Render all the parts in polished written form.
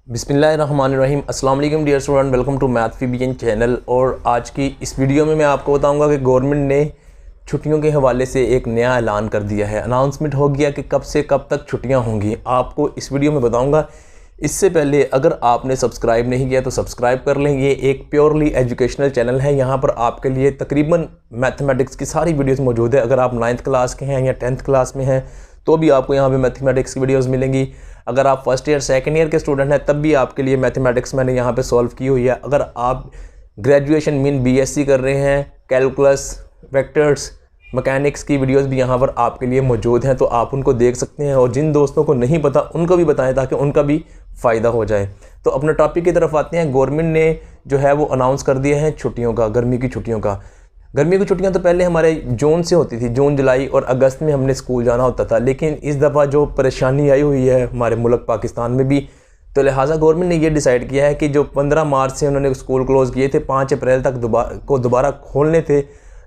बिस्मिल्लाहिर्रहमानिर्रहीम। अस्सलाम वालेकुम dear student, welcome to math VBN channel. और आज की इस वीडियो में मैं आपको बताऊंगा कि गवर्नमेंट ने छुट्टियों के हवाले से एक नया ऐलान कर दिया है। अनाउंसमेंट हो गया कि कब से कब तक छुट्टियां होंगी, आपको इस वीडियो में बताऊंगा। इससे पहले अगर आपने सब्सक्राइब नहीं किया तो सब्सक्राइब कर लें। ये एक प्योरली एजुकेशनल चैनल है। यहाँ पर आपके लिए तकरीबन मैथमेटिक्स की सारी वीडियोज़ मौजूद है। अगर आप 9th क्लास के हैं या 10th क्लास में हैं तो भी आपको यहाँ पे मैथमेटिक्स की वीडियोस मिलेंगी। अगर आप फर्स्ट ईयर सेकंड ईयर के स्टूडेंट हैं तब भी आपके लिए मैथमेटिक्स मैंने यहाँ पे सॉल्व की हुई है। अगर आप ग्रेजुएशन मीन बीएससी कर रहे हैं, कैलकुलस, वेक्टर्स, मैकेनिक्स की वीडियोस भी यहाँ पर आपके लिए मौजूद हैं, तो आप उनको देख सकते हैं। और जिन दोस्तों को नहीं पता उनको भी बताएं ताकि उनका भी फ़ायदा हो जाए। तो अपने टॉपिक की तरफ आते हैं। गवर्नमेंट ने जो है वो अनाउंस कर दिया है छुट्टियों का, गर्मी की छुट्टियों का। गर्मी की छुट्टियां तो पहले हमारे जून से होती थी, जून, जुलाई और अगस्त में हमने स्कूल जाना होता था। लेकिन इस दफ़ा जो परेशानी आई हुई है हमारे मुल्क पाकिस्तान में भी, तो लिहाजा गवर्नमेंट ने ये डिसाइड किया है कि जो 15 मार्च से उन्होंने स्कूल क्लोज़ किए थे, 5 अप्रैल तक दोबारा खोलने थे।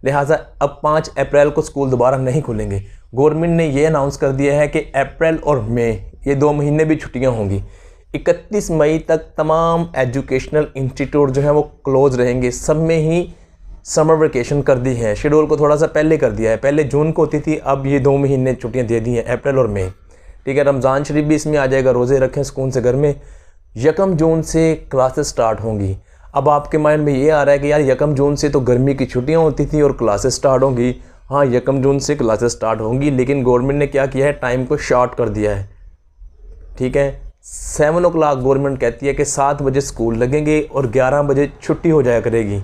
लिहाजा अब 5 अप्रैल को स्कूल दोबारा नहीं खुलेंगे। गवर्नमेंट ने ये अनाउंस कर दिया है कि अप्रैल और मई ये 2 महीने भी छुट्टियाँ होंगी। 31 मई तक तमाम एजुकेशनल इंस्टीट्यूट जो हैं वो क्लोज़ रहेंगे। सब में ही समर वेकेशन कर दी है। शेड्यूल को थोड़ा सा पहले कर दिया है। पहले जून को होती थी, अब ये 2 महीने छुट्टियां दे दी हैं, अप्रैल और मई। ठीक है, रमज़ान शरीफ भी इसमें आ जाएगा। रोज़े रखें सुकून से घर में। 1 जून से क्लासेस स्टार्ट होंगी। अब आपके माइंड में ये आ रहा है कि यार 1 जून से तो गर्मी की छुट्टियाँ होती थी और क्लासेस स्टार्ट होंगी। हाँ, 1 जून से क्लासेस स्टार्ट होंगी, लेकिन गवर्नमेंट ने क्या किया है, टाइम को शॉर्ट कर दिया है। ठीक है, 7 o'clock गवर्नमेंट कहती है कि 7 बजे स्कूल लगेंगे और 11 बजे छुट्टी हो जाया करेगी।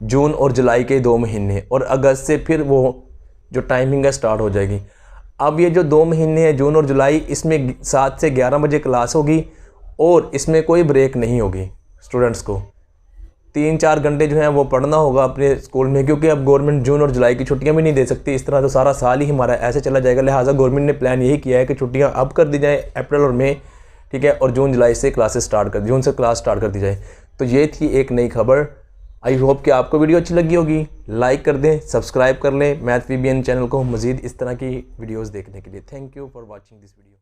जून और जुलाई के 2 महीने, और अगस्त से फिर वो जो टाइमिंग है स्टार्ट हो जाएगी। अब ये जो 2 महीने हैं जून और जुलाई, इसमें 7 से 11 बजे क्लास होगी और इसमें कोई ब्रेक नहीं होगी। स्टूडेंट्स को 3-4 घंटे जो हैं वो पढ़ना होगा अपने स्कूल में, क्योंकि अब गवर्नमेंट जून और जुलाई की छुट्टियां भी नहीं दे सकती। इस तरह तो सारा साल ही हमारा ऐसे चला जाएगा। लिहाजा गवर्नमेंट ने प्लान यही किया है कि छुट्टियाँ अब कर दी जाए, अप्रैल और मई। ठीक है, और जून जुलाई से क्लासेस स्टार्ट कर जून से क्लास स्टार्ट कर दी जाए। तो ये थी एक नई खबर। आई होप कि आपको वीडियो अच्छी लगी होगी। लाइक कर दें, सब्सक्राइब कर लें मैथ वीबीएन चैनल को मज़ीद इस तरह की वीडियोस देखने के लिए। Thank you for watching this video.